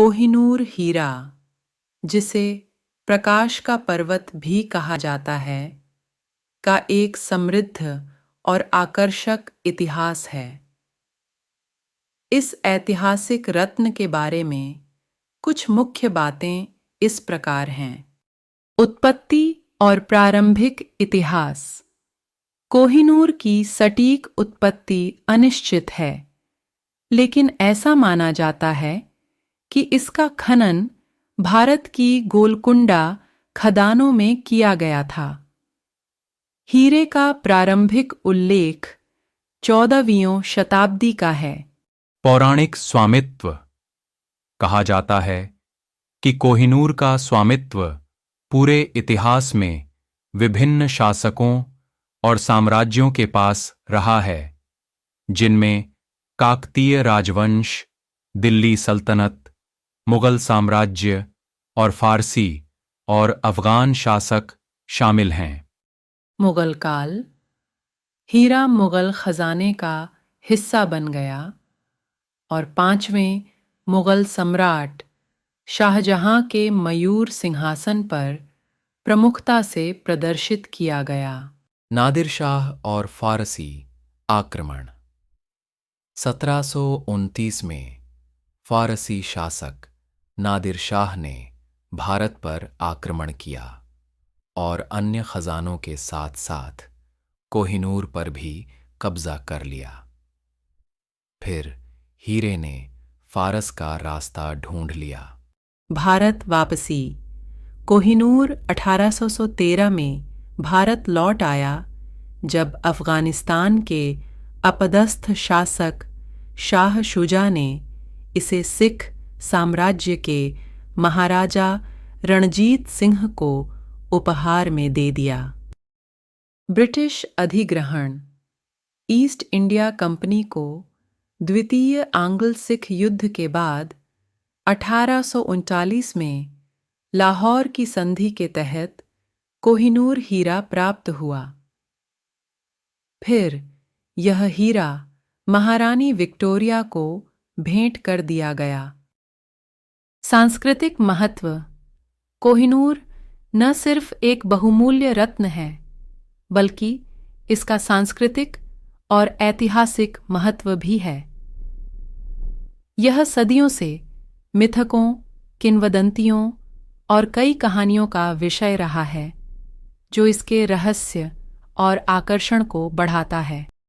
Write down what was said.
कोहिनूर हीरा, जिसे प्रकाश का पर्वत भी कहा जाता है, का एक समृद्ध और आकर्षक इतिहास है। इस ऐतिहासिक रत्न के बारे में कुछ मुख्य बातें इस प्रकार हैं। उत्पत्ति और प्रारंभिक इतिहास। कोहिनूर की सटीक उत्पत्ति अनिश्चित है, लेकिन ऐसा माना जाता है कि इसका खनन भारत की गोलकुंडा खदानों में किया गया था। हीरे का प्रारंभिक उल्लेख 14वीं शताब्दी का है। पौराणिक स्वामित्व। कहा जाता है कि कोहिनूर का स्वामित्व पूरे इतिहास में विभिन्न शासकों और साम्राज्यों के पास रहा है, जिनमें काकतीय राजवंश, दिल्ली सल्तनत, मुगल साम्राज्य और फारसी और अफगान शासक शामिल हैं। मुगल काल। हीरा मुगल खजाने का हिस्सा बन गया और 5वें मुगल सम्राट शाहजहां के मयूर सिंहासन पर प्रमुखता से प्रदर्शित किया गया। नादिर शाह और फारसी आक्रमण। 1729 में फारसी शासक नादिर शाह ने भारत पर आक्रमण किया और अन्य खजानों के साथ साथ कोहिनूर पर भी कब्जा कर लिया। फिर हीरे ने फारस का रास्ता ढूंढ लिया। भारत वापसी। कोहिनूर 1813 में भारत लौट आया, जब अफगानिस्तान के अपदस्थ शासक शाह शुजा ने इसे सिख साम्राज्य के महाराजा रणजीत सिंह को उपहार में दे दिया। ब्रिटिश अधिग्रहण। ईस्ट इंडिया कंपनी को द्वितीय आंग्ल सिख युद्ध के बाद 1839 में लाहौर की संधि के तहत कोहिनूर हीरा प्राप्त हुआ। फिर यह हीरा महारानी विक्टोरिया को भेंट कर दिया गया। सांस्कृतिक महत्व। कोहिनूर न सिर्फ एक बहुमूल्य रत्न है, बल्कि इसका सांस्कृतिक और ऐतिहासिक महत्व भी है। यह सदियों से मिथकों, किंवदंतियों और कई कहानियों का विषय रहा है, जो इसके रहस्य और आकर्षण को बढ़ाता है।